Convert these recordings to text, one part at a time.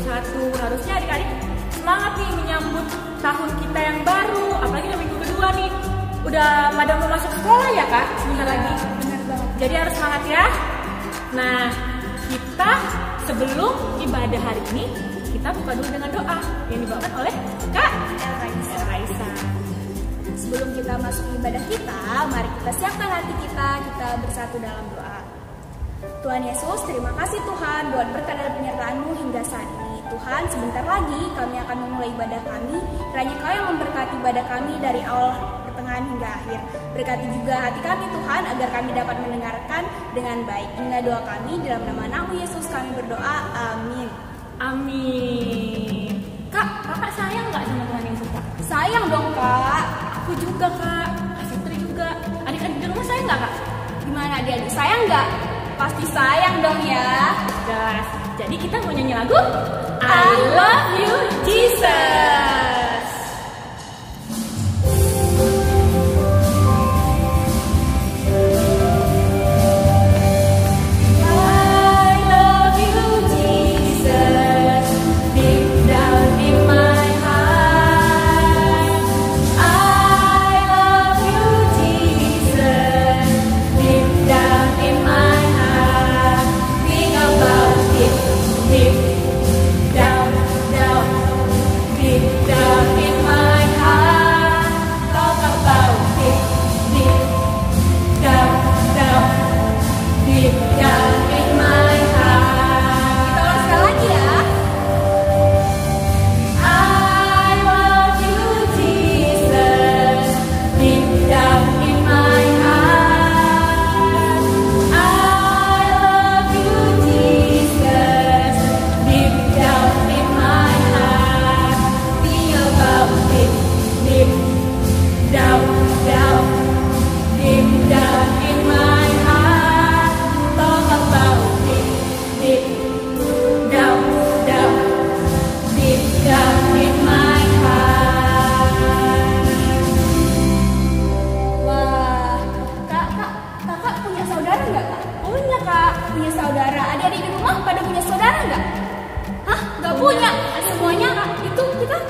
2021. Harusnya adik-adik semangat nih menyambut tahun kita yang baru, apalagi udah minggu kedua nih. Udah pada mau masuk sekolah ya Kak, sebentar lagi. Benar banget. Jadi harus semangat ya. Nah, kita sebelum ibadah hari ini, kita buka dulu dengan doa yang dibawakan oleh Kak Raisa. Sebelum kita masuk ibadah kita, mari kita siapkan hati kita bersatu dalam doa. Tuhan Yesus, terima kasih Tuhan buat berkat dan penyertaan-Mu hingga saat ini. Tuhan, sebentar lagi kami akan memulai ibadah kami. Kiranya Kau yang memberkati ibadah kami dari awal pertengahan hingga akhir. Berkati juga hati kami Tuhan, agar kami dapat mendengarkan dengan baik. Inilah doa kami, dalam nama Nabi Yesus kami berdoa, amin. Amin. Kak, kakak sayang nggak sama Tuhan Yesus Kak? Sayang dong Kak. Aku juga Kak, Kak Fitri juga. Adik-adik di rumah sayang nggak Kak? Gimana adik-adik, sayang nggak? Pasti sayang dong ya. Gas. Jadi kita mau nyanyi lagu I Love You Jesus.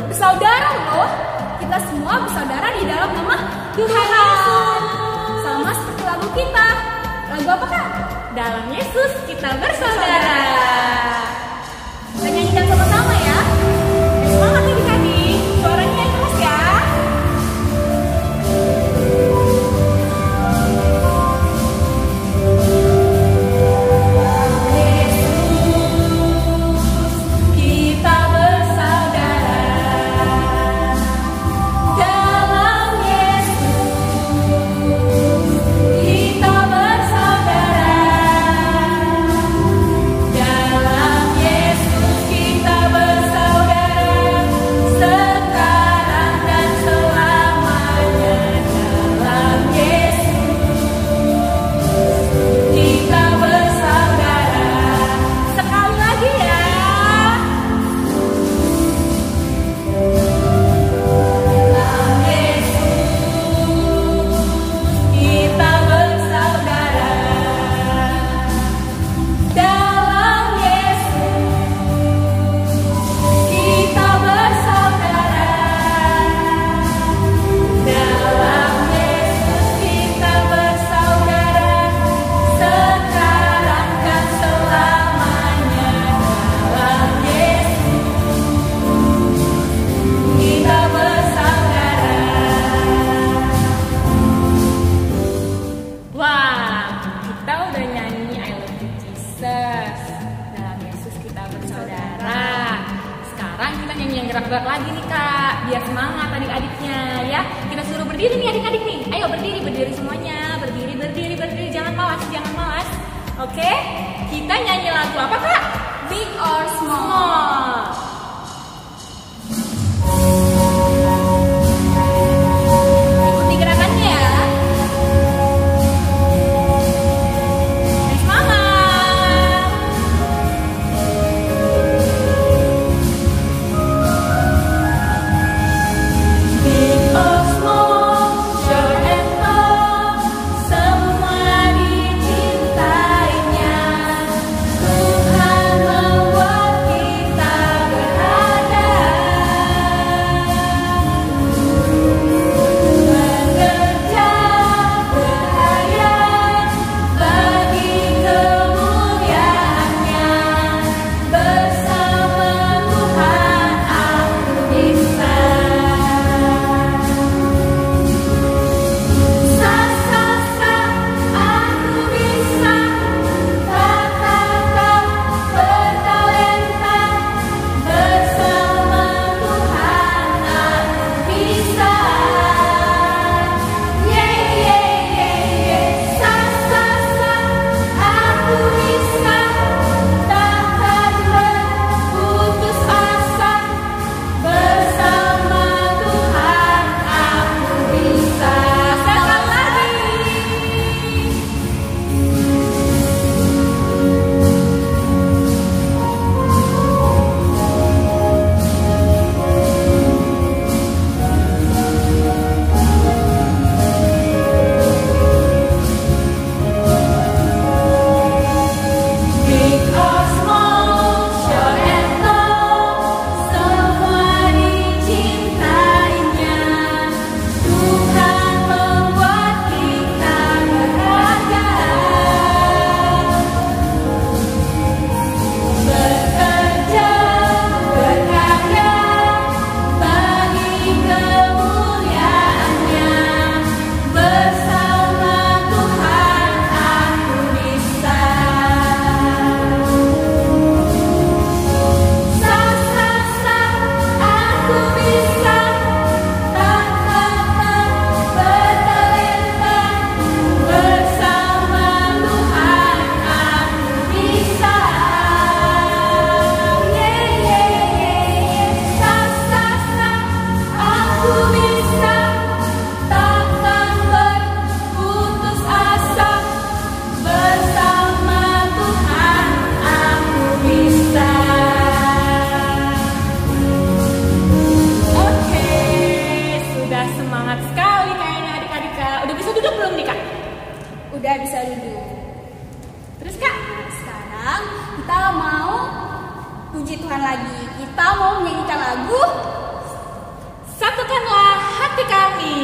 Bersaudara loh, kita semua bersaudara di dalam nama Tuhan. Sama seperti lagu kita. Lagu apa Kak? Dalam Yesus kita bersaudara. Kita nyanyikan sama-sama ya. Semangat adik-adik, suaranya yang keras ya. Gerak-gerak lagi nih Kak, biar semangat adik-adiknya ya. Kita suruh berdiri nih adik-adik nih. Ayo berdiri semuanya. Berdiri, jangan malas. Oke? Kita nyanyi lagu apa Kak? Big or Small. Ikuti gerakannya ya. Kita Tuhan lagi. Kita mau menyanyikan lagu Satukanlah Hati Kami.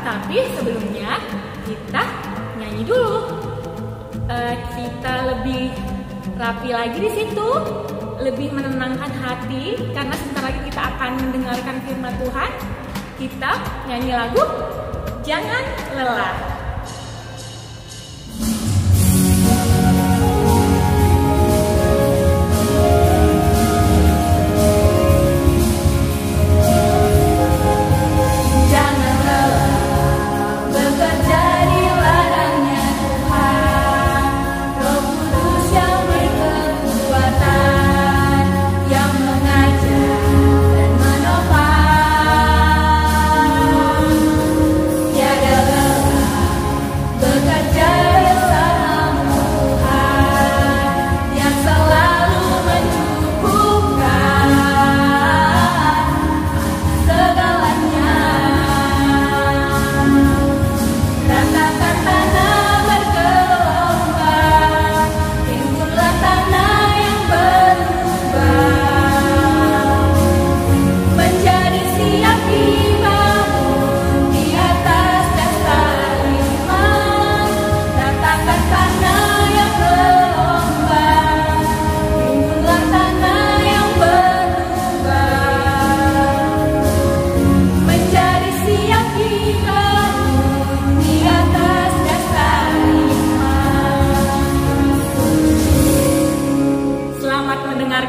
Tapi sebelumnya kita nyanyi dulu. Kita lebih rapi lagi di situ, lebih menenangkan hati karena sebentar lagi kita akan mendengarkan firman Tuhan. Kita nyanyi lagu Jangan Lelah.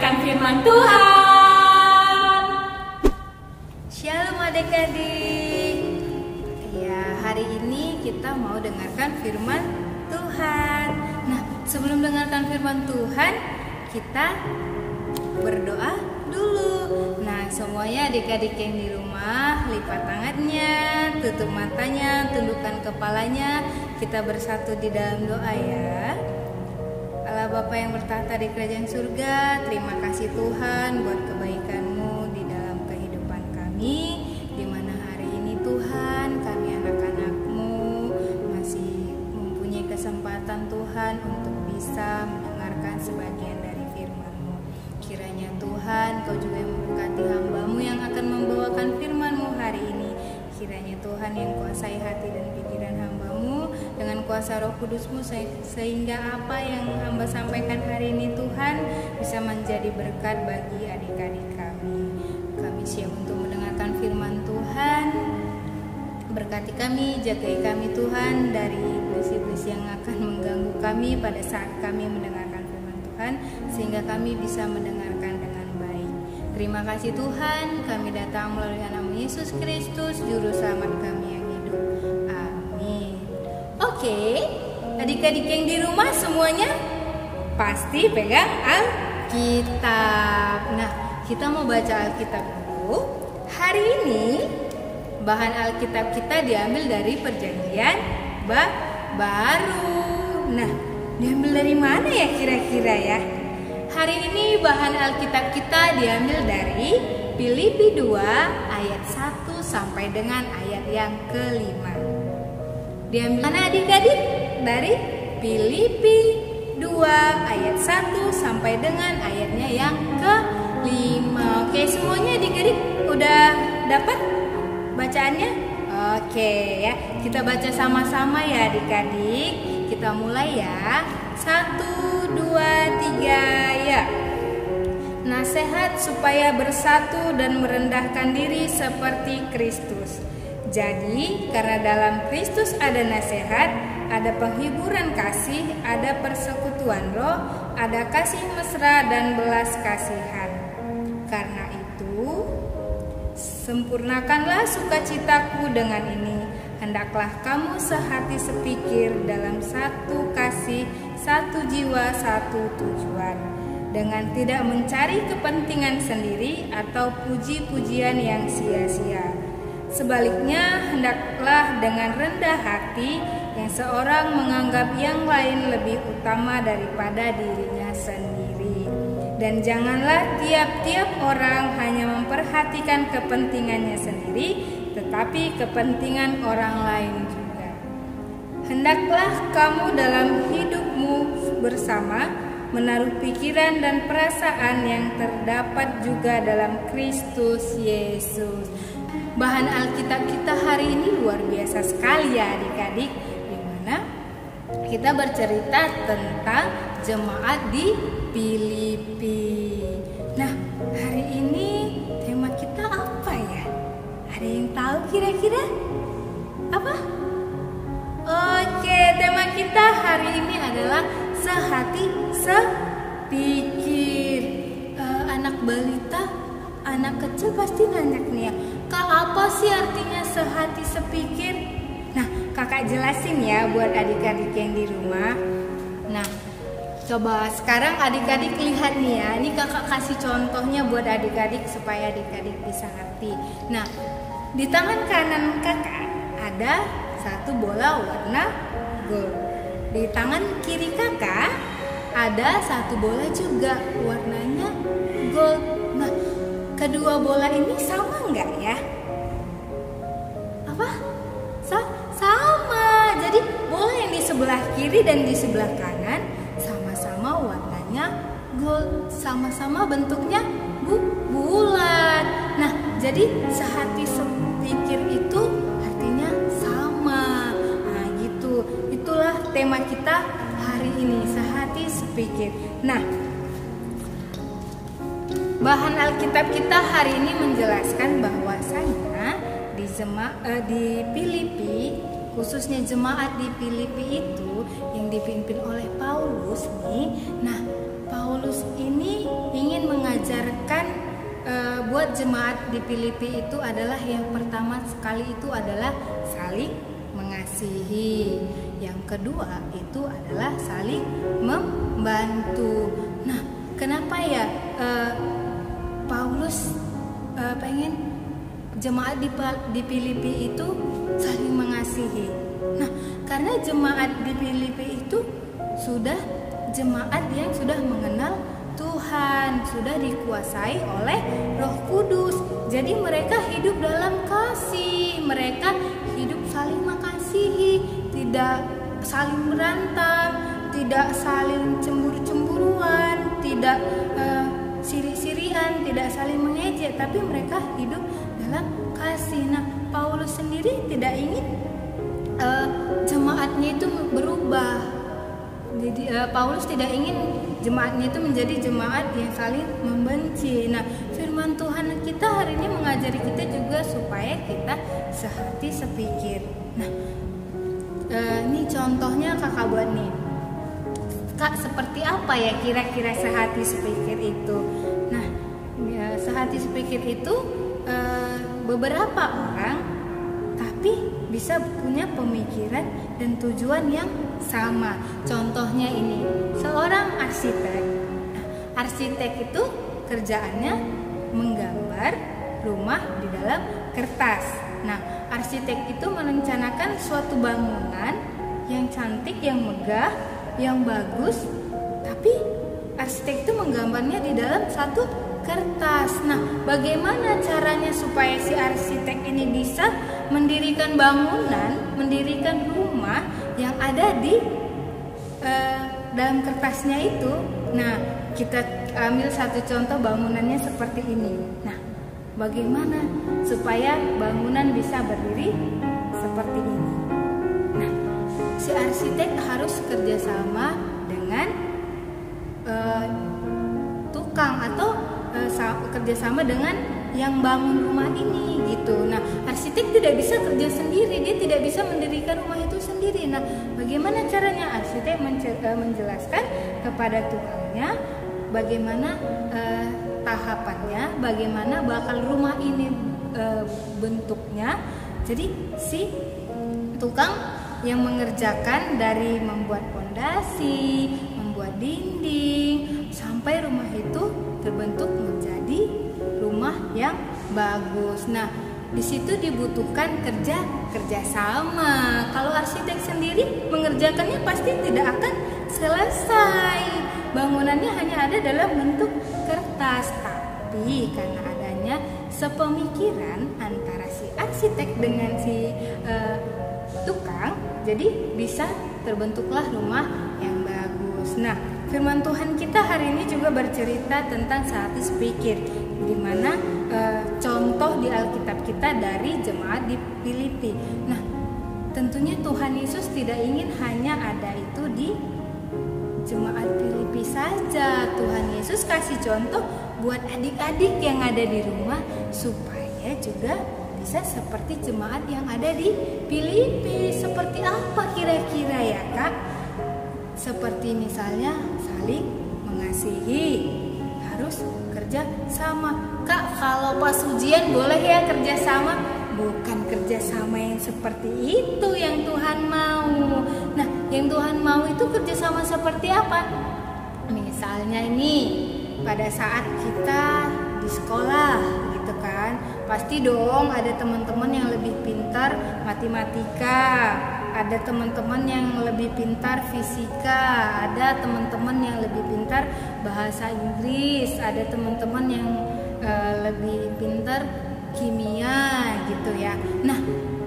Firman Tuhan. Shalom adik-adik. Ya, hari ini kita mau dengarkan firman Tuhan. Nah, sebelum dengarkan firman Tuhan, kita berdoa dulu. Nah, semuanya adik-adik yang di rumah, lipat tangannya, tutup matanya, tundukkan kepalanya. Kita bersatu di dalam doa ya. Allah Bapa yang bertahta di kerajaan surga, terima kasih Tuhan buat kebaikan-Mu di dalam kehidupan kami, di mana hari ini Tuhan kami anak-anak-Mu masih mempunyai kesempatan Tuhan untuk bisa mendengarkan sebagian dari firman-Mu. Kiranya Tuhan Kau juga yang memberkati hamba-Mu yang akan membawakan firman-Mu hari ini. Kiranya Tuhan yang kuasai hati dan pikiran hamba-Mu dengan kuasa Roh Kudus-Mu, sehingga apa yang hamba sampaikan hari ini Tuhan bisa menjadi berkat bagi adik-adik kami. Kami siap untuk mendengarkan firman Tuhan. Berkati kami, jagai kami Tuhan dari iblis-iblis yang akan mengganggu kami pada saat kami mendengarkan firman Tuhan, sehingga kami bisa mendengarkan dengan baik. Terima kasih Tuhan, kami datang melalui nama Yesus Kristus, Juru Selamat kami yang hidup. Amin. Oke, adik-adik yang di rumah semuanya pasti pegang Alkitab. Nah, kita mau baca Alkitab dulu. Hari ini bahan Alkitab kita diambil dari Perjanjian Baru. Nah, diambil dari mana ya kira-kira ya? Hari ini bahan Alkitab kita diambil dari Filipi 2 ayat 1 sampai dengan ayat yang kelima. Diambil mana adik-adik? Dari Filipi 2 ayat 1 sampai dengan ayatnya yang kelima. Oke, semuanya adik-adik udah dapat bacaannya? Oke ya, kita baca sama-sama ya adik-adik. Kita mulai ya. 1, 2, 3 ya. Nasihat supaya bersatu dan merendahkan diri seperti Kristus. Jadi, karena dalam Kristus ada nasihat, ada penghiburan kasih, ada persekutuan roh, ada kasih mesra dan belas kasihan. Karena itu, sempurnakanlah sukacitaku dengan ini. Hendaklah kamu sehati sepikir dalam satu kasih, satu jiwa, satu tujuan. Dengan tidak mencari kepentingan sendiri atau puji-pujian yang sia-sia. Sebaliknya, hendaklah dengan rendah hati yang seorang menganggap yang lain lebih utama daripada dirinya sendiri. Dan janganlah tiap-tiap orang hanya memperhatikan kepentingannya sendiri, tetapi kepentingan orang lain juga. Hendaklah kamu dalam hidupmu bersama menaruh pikiran dan perasaan yang terdapat juga dalam Kristus Yesus. Bahan Alkitab kita hari ini luar biasa sekali ya adik-adik, di mana kita bercerita tentang jemaat di Filipi. Nah, hari ini tema kita apa ya? Ada yang tahu kira-kira? Apa? Oke, tema kita hari ini adalah sehati sepikir. Anak balita, anak kecil pasti nanya nih ya, Kak, apa sih artinya sehati sepikir? Nah, kakak jelasin ya buat adik-adik yang di rumah. Nah, coba sekarang adik-adik lihat nih ya, ini kakak kasih contohnya buat adik-adik supaya adik-adik bisa ngerti. Nah, di tangan kanan kakak ada satu bola warna gold. Di tangan kiri kakak ada satu bola juga warnanya gold. Nah, kedua bola ini sama nggak ya? Apa? Sama. Jadi bola yang di sebelah kiri dan di sebelah kanan sama-sama warnanya gold, sama-sama bentuknya bulat. Nah, jadi sehati sepikir itu artinya sama. Nah, gitu. Itulah tema kita hari ini, sehati sepikir. Nah, bahan Alkitab kita hari ini menjelaskan bahwasanya di Filipi, khususnya jemaat di Filipi itu yang dipimpin oleh Paulus nih. Nah, Paulus ini ingin mengajarkan buat jemaat di Filipi itu adalah yang pertama sekali itu adalah saling mengasihi. Yang kedua itu adalah saling membantu. Nah, kenapa ya Paulus pengen jemaat di Filipi itu saling mengasihi? Nah, karena jemaat di Filipi itu sudah jemaat yang sudah mengenal Tuhan, sudah dikuasai oleh Roh Kudus. Jadi mereka hidup dalam kasih, mereka hidup saling mengasihi, tidak saling berantem, tidak saling cemburu-cemburuan, tidak siri-sirian, tidak saling mengejek, tapi mereka hidup dalam kasih. Nah, Paulus sendiri tidak ingin jemaatnya itu berubah. Jadi Paulus tidak ingin jemaatnya itu menjadi jemaat yang saling membenci. Nah, firman Tuhan kita hari ini mengajari kita juga supaya kita sehati sepikir. Nah, ini contohnya kakak buat nih. Kak, seperti apa ya kira-kira sehati sepikir itu? Nah, sehati sepikir itu beberapa orang tapi bisa punya pemikiran dan tujuan yang sama. Contohnya ini, seorang arsitek. Arsitek itu kerjaannya menggambar rumah di dalam kertas. Nah, arsitek itu merencanakan suatu bangunan yang cantik, yang megah, yang bagus, tapi arsitek itu menggambarnya di dalam satu kertas. Nah, bagaimana caranya supaya si arsitek ini bisa mendirikan bangunan, mendirikan rumah yang ada di dalam kertasnya itu? Nah, kita ambil satu contoh bangunannya seperti ini. Nah, bagaimana supaya bangunan bisa berdiri seperti ini? Nah, si arsitek harus kerjasama dengan tukang atau kerjasama dengan yang bangun rumah ini gitu. Nah, arsitek tidak bisa kerja sendiri, dia tidak bisa mendirikan rumah itu sendiri. Nah, bagaimana caranya? Arsitek menjelaskan kepada tukangnya bagaimana tahapannya, bagaimana bakal rumah ini bentuknya. Jadi si tukang yang mengerjakan dari membuat pondasi, membuat dinding, sampai rumah itu terbentuk menjadi rumah yang bagus. Nah, di situ dibutuhkan kerjasama. Kalau arsitek sendiri mengerjakannya pasti tidak akan selesai. Bangunannya hanya ada dalam bentuk kertas. Tapi karena adanya sepemikiran antara si arsitek dengan si tukang, jadi bisa terbentuklah rumah yang bagus. Nah, firman Tuhan kita hari ini juga bercerita tentang status pikir, di mana contoh di Alkitab kita dari jemaat di Filipi. Nah, tentunya Tuhan Yesus tidak ingin hanya ada itu di jemaat Filipi saja. Tuhan Yesus kasih contoh buat adik-adik yang ada di rumah supaya juga bisa seperti jemaat yang ada di Filipi. Seperti apa kira-kira ya, Kak? Seperti misalnya saling mengasihi, harus kerja sama. Kak, kalau pas ujian boleh ya kerja sama? Bukan kerja sama yang seperti itu yang Tuhan mau. Nah, yang Tuhan mau itu kerja sama seperti apa? Misalnya ini, pada saat kita di sekolah gitu kan, pasti dong ada teman-teman yang lebih pintar matematika, ada teman-teman yang lebih pintar fisika, ada teman-teman yang lebih pintar bahasa Inggris, ada teman-teman yang lebih pintar kimia gitu ya. Nah,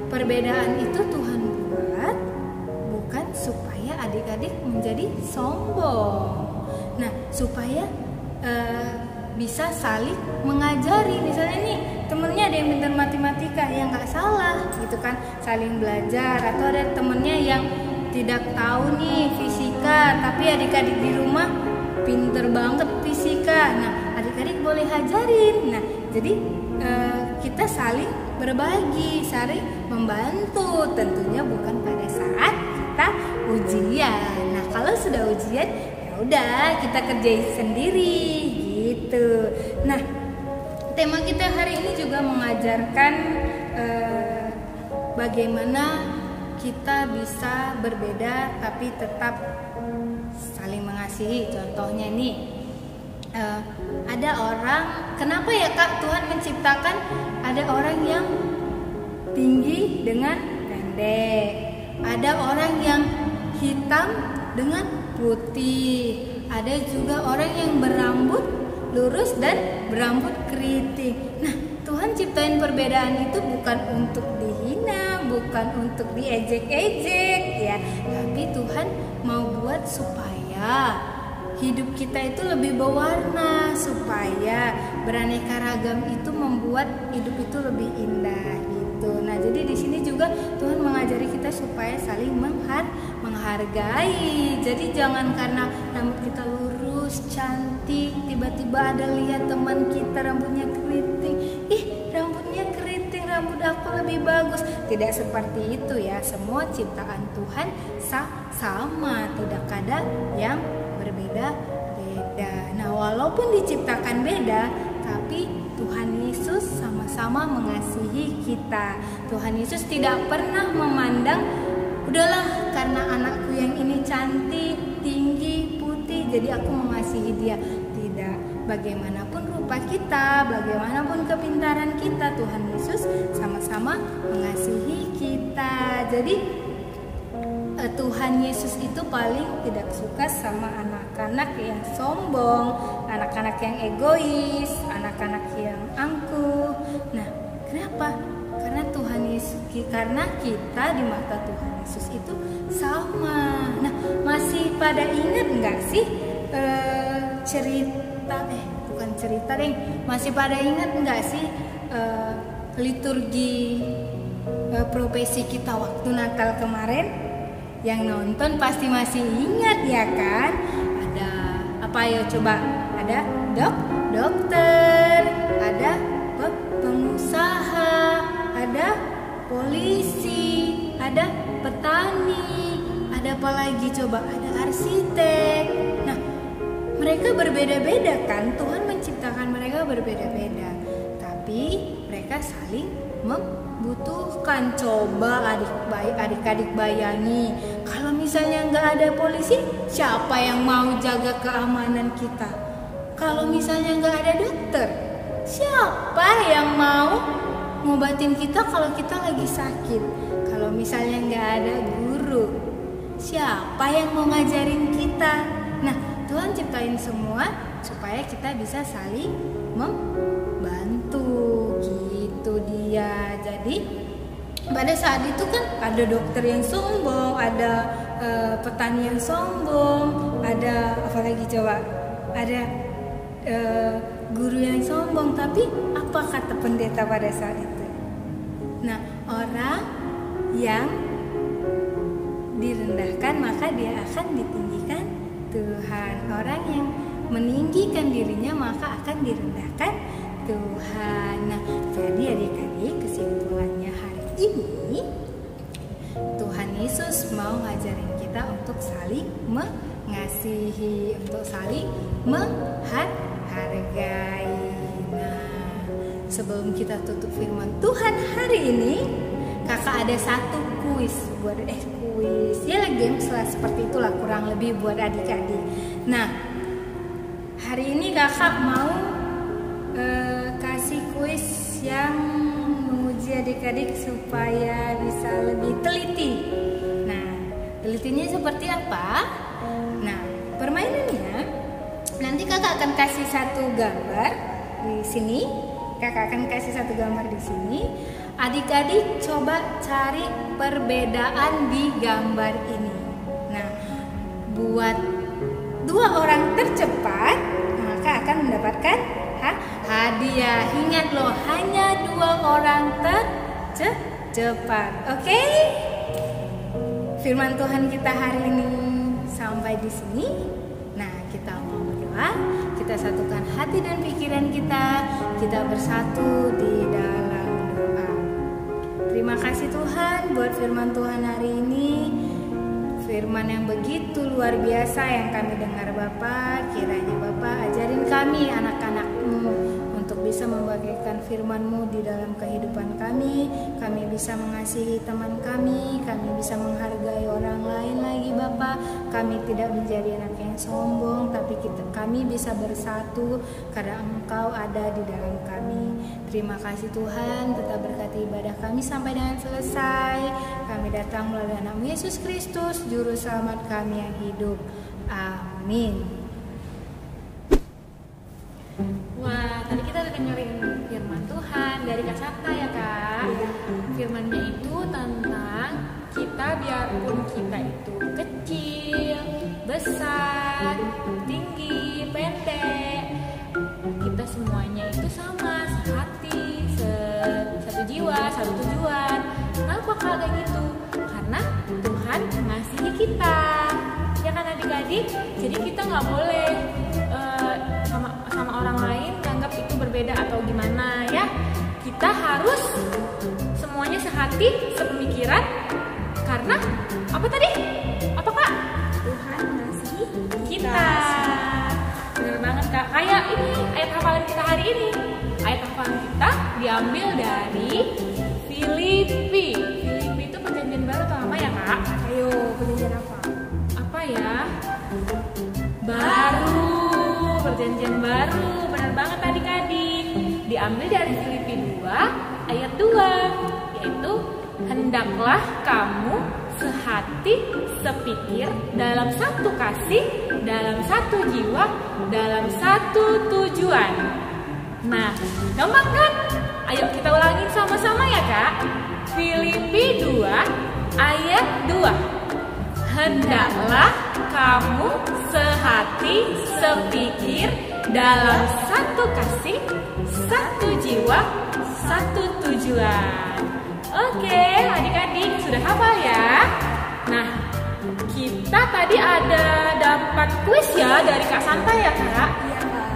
perbedaan itu Tuhan buat bukan supaya adik-adik menjadi sombong. Nah, supaya bisa saling mengajari. Misalnya nih, temennya ada yang pintar matematika, ya nggak salah gitu kan, saling belajar. Atau ada temennya yang tidak tahu nih fisika, tapi adik-adik di rumah pinter banget fisika. Nah, adik-adik boleh ajarin. Nah, jadi kita saling berbagi, saling membantu. Tentunya bukan pada saat kita ujian. Nah, kalau sudah ujian, ya udah kita kerjain sendiri gitu. Nah, tema kita hari ini juga mengajarkan bagaimana kita bisa berbeda tapi tetap saling mengasihi. Contohnya nih, ada orang, kenapa ya Kak Tuhan menciptakan ada orang yang tinggi dengan pendek, ada orang yang hitam dengan putih, ada juga orang yang berambut lurus dan berambut keriting. Nah, Tuhan ciptain perbedaan itu bukan untuk dihina, bukan untuk diejek-ejek ya, tapi Tuhan mau buat supaya hidup kita itu lebih berwarna, supaya beraneka ragam itu membuat hidup itu lebih indah gitu. Nah, jadi di sini juga Tuhan mengajari kita supaya saling menghargai. Jadi jangan karena rambut kita lurus, cantik, tiba-tiba ada lihat teman kita rambutnya keriting, ih rambutnya keriting, rambut aku lebih bagus. Tidak seperti itu ya. Semua ciptaan Tuhan sama, tidak ada yang berbeda-beda. Nah, walaupun diciptakan beda, tapi Tuhan Yesus sama-sama mengasihi kita. Tuhan Yesus tidak pernah memandang, udahlah karena anakku yang ini cantik, tinggi, putih, jadi aku mengasihi dia. Tidak, bagaimanapun rupa kita, bagaimanapun kepintaran kita, Tuhan Yesus sama-sama mengasihi kita. Jadi Tuhan Yesus itu paling tidak suka sama anak-anak yang sombong, anak-anak yang egois, anak-anak yang angkuh. Nah, kenapa? Karena karena kita di mata Tuhan Yesus itu sama. Nah, masih pada ingat nggak sih masih pada ingat nggak sih liturgi profesi kita waktu Natal kemarin? Yang nonton pasti masih ingat ya kan? Ada apa ya coba? Ada dokter, ada pengusaha, ada polisi, ada petani, ada apa lagi coba? Ada arsitek. Nah, mereka berbeda-beda kan? Tuhan menciptakan mereka berbeda-beda, tapi mereka saling membutuhkan. Coba adik-adik bayangi, kalau misalnya nggak ada polisi, siapa yang mau jaga keamanan kita? Kalau misalnya nggak ada dokter, siapa yang mau ngobatin kita kalau kita lagi sakit? Kalau misalnya nggak ada guru, siapa yang mau ngajarin kita? Nah, Tuhan ciptain semua supaya kita bisa saling membantu, gitu dia. Jadi pada saat itu kan ada dokter yang sombong, ada petani yang sombong, ada apa lagi coba? Ada guru yang sombong. Tapi apa kata pendeta pada saat itu? Nah, orang yang direndahkan maka dia akan ditinggikan Tuhan. Orang yang meninggikan dirinya maka akan direndahkan Tuhan. Nah, jadi adik-adik, kesimpulannya hari ini Tuhan Yesus mau ngajarin kita untuk saling mengasihi, untuk saling menghargai. Nah, sebelum kita tutup firman Tuhan hari ini, kakak ada satu kuis buat kuis ya, games lah seperti itulah kurang lebih buat adik-adik. Nah, hari ini kakak mau kasih kuis yang menguji adik-adik supaya bisa lebih teliti. Nah, telitinya seperti apa? Nah, permainannya nanti kakak akan kasih satu gambar di sini. Kakak akan kasih satu gambar di sini. Adik-adik coba cari perbedaan di gambar ini. Nah, buat 2 orang tercepat maka akan mendapatkan hadiah. Ingat loh, hanya 2 orang tercepat. Oke? Firman Tuhan kita hari ini sampai di sini. Nah, kita mau berdoa, kita satukan hati dan pikiran kita bersatu di dalam doa. Terima kasih Tuhan buat firman Tuhan hari ini. Firman yang begitu luar biasa yang kami dengar Bapa. Kiranya Bapa ajarin kami anak-anak-Mu untuk bisa membagikan firman-Mu di dalam kehidupan kami. Kami bisa mengasihi teman kami bisa menghargai orang lain lagi Bapa. Kami tidak menjadi anak yang sombong, tapi kami bisa bersatu karena Engkau ada di dalam kami. Terima kasih Tuhan, tetap berkati ibadah kami sampai dengan selesai. Kami datang melalui anak-Mu Yesus Kristus, Juru Selamat kami yang hidup. Amin. Wah, tadi kita udah dengerin firman Tuhan dari Kak Sabta ya Kak. Firmannya itu tentang kita biarpun kita itu kecil, besar, tinggi, pendek, kita semuanya itu sama, sehati, satu jiwa, satu tujuan. Kenapa Kak kayak gitu? Karena Tuhan mengasihi kita, ya kan adik-adik? Jadi kita nggak boleh sama orang lain anggap itu berbeda atau gimana ya. Kita harus semuanya sehati, sepemikiran. Karena apa tadi? Apa Kak? Tuhan mengasihi Kita. Bener banget Kak. Kayak ini ayat hafalan kita hari ini. Ayat hafalan kita diambil dari Filipi. Filipi itu perjanjian baru atau lama ya Kak? Ayo, perjanjian apa? Apa ya? Baru. Perjanjian baru. Bener banget adik-adik. Diambil dari Filipi 2 ayat 2, yaitu hendaklah kamu sehati, sepikir, dalam satu kasih, dalam satu jiwa, dalam satu tujuan. Nah, gampang kan? Ayo kita ulangin sama-sama ya Kak. Filipi 2 ayat 2. Hendaklah kamu sehati, sepikir, dalam satu kasih, satu jiwa, satu tujuan. Oke, adik-adik sudah hafal ya? Nah, kita tadi ada dapat kuis ya dari Kak Santa ya Kak? Iya Kak.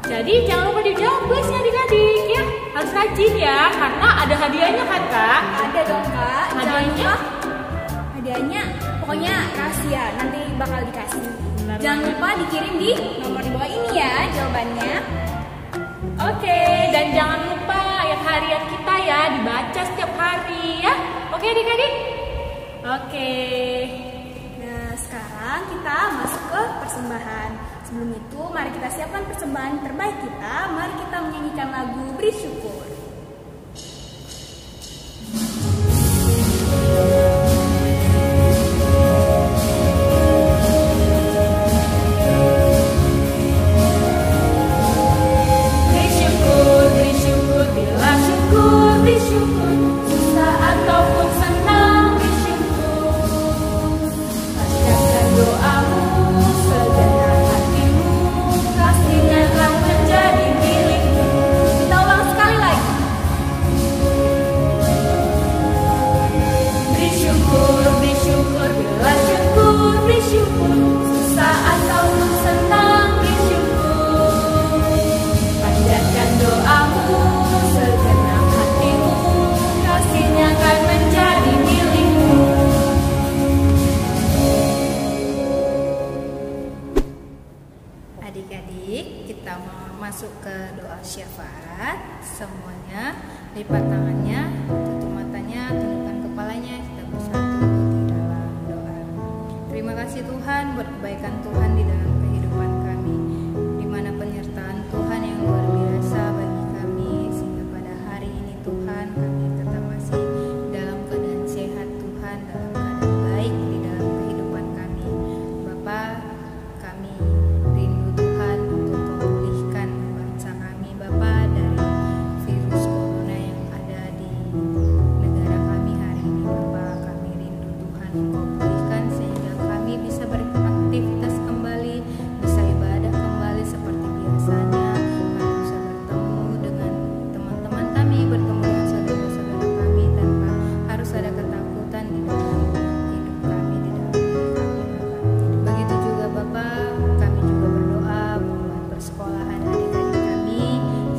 Jadi jangan lupa dijawab kuisnya adik-adik ya. Harus rajin ya, karena ada hadiahnya kan Kak? Ada dong Kak. Hadiahnya? Hadiahnya pokoknya rahasia, nanti bakal dikasih. Benar. Jangan lupa dikirim di nomor di bawah ini ya jawabannya. Oke, dan jangan lupa ayat harian kita ya dibaca setiap hari ya. Oke adik-adik? Oke. Nah, sekarang kita masuk ke persembahan. Sebelum itu, mari kita siapkan persembahan terbaik kita. Mari kita menyanyikan lagu Beri Syukur. Adik-adik, kita mau masuk ke doa syafaat. Semuanya lipat tangannya, tutup matanya, tundukkan kepalanya. Kita bersatu di dalam doa. Terima kasih Tuhan buat kebaikan Tuhan di dalam kehidupan kami, di mana penyertaan Tuhan yang luar biasa bagi kami, sehingga pada hari ini Tuhan kami tetap masih dalam keadaan sehat Tuhan, dalam keadaan baik di dalam kehidupan kami. Bapa, kami rindu Tuhan untuk memulihkan bangsa kami Bapa dari virus corona yang ada di negara kami hari ini Bapa. Kami rindu Tuhan Engkau pulihkan sehingga kami bisa beraktivitas kembali, bisa ibadah kembali seperti biasanya. Kami bisa bertemu dengan teman-teman kami, bertemu dengan saudara-saudara kami tanpa harus ada ketakutan di dalam hidup kami, di dalam diri kami Bapa. Begitu juga Bapa, kami juga berdoa buat persekolahan adik-adik kami.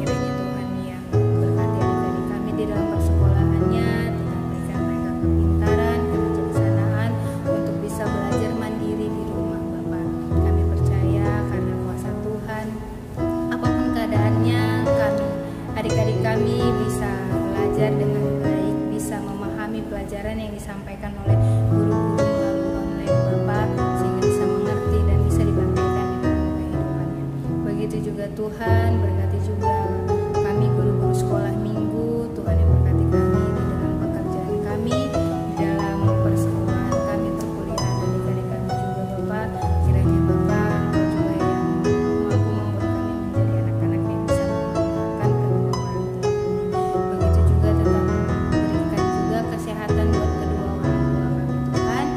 Kiranya Tuhan yang berkati adik-adik kami di dalam persekolahannya, Tuhan berikan mereka kepintaran, kebijaksanaan untuk bisa belajar mandiri di rumah Bapa. Kami percaya karena kuasa Tuhan, apapun keadaannya, kami adik-adik kami bisa belajar dengan baik, bisa memahami pelajaran yang disampaikan oleh guru-guru melalui online Bapa, sehingga bisa mengerti dan bisa dipraktikkan di dalam kehidupannya. Begitu juga Tuhan berkati juga kami guru-guru sekolah minggu, Tuhan yang berkati kami di dalam pekerjaan kami, di dalam persekolahan kami, perkuliahan adik-adik kami juga Bapa. Kiranya Bapa Engkau juga yang mampu membuat kami menjadi anak-anak yang bisa mengembangkan kedua orang tua kami. Begitu juga tetap berikan juga kesehatan buat kedua orang tua kami Tuhan.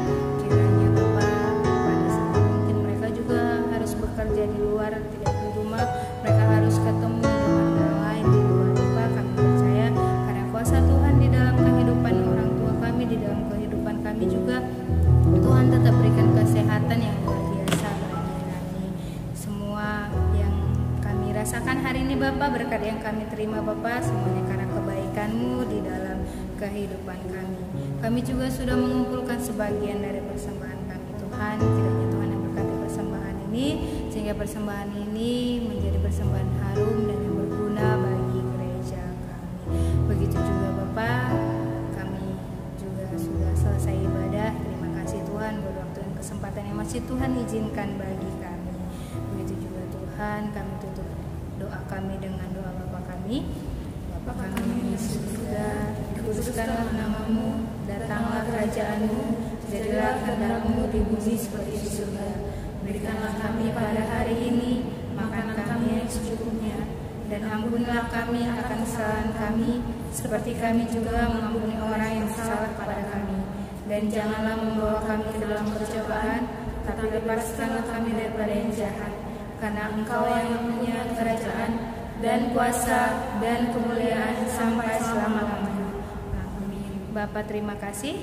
Kiranya Bapa pada saat mungkin mereka juga harus bekerja di luar, tidak di rumah, mereka harus ketemu dengan orang lain di luar Bapa. Kami percaya karena kuasa Tuhan di dalam kehidupan orang tua kami, di dalam kehidupan kami juga, Tuhan tetap berikan kesehatan yang luar biasa bagi kami. Semua yang kami rasakan hari ini Bapa, berkat yang kami terima Bapa, semuanya karena kebaikan-Mu di dalam kehidupan kami. Kami juga sudah mengumpulkan sebagian dari persembahan kami Tuhan. Kiranya Tuhan yang berkati persembahan ini, sehingga persembahan ini menjadi persembahan harum dan yang berguna bagi gereja kami. Begitu juga Bapa, kami juga sudah selesai ibadah. Terima kasih Tuhan buat waktu dan kesempatan yang masih Tuhan izinkan bagi kami. Begitu juga Tuhan, kami tutup doa kami dengan doa Bapa kami. Bapa kami yang di surga, dikuduskanlah namamu, datanglah kerajaanmu, jadilah kehendak-Mu di bumi seperti di surga. Berikanlah kami pada hari ini makan kami yang secukupnya, dan ampunilah kami akan kesalahan kami, seperti kami juga mengampuni orang yang salah kepada kami. Dan janganlah membawa kami ke dalam percobaan, tapi lepaskanlah kami daripada yang jahat. Karena Engkau yang punya kerajaan dan kuasa dan kemuliaan sampai selama-lamanya. Amin. Bapa, terima kasih.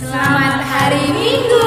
Selamat hari Minggu.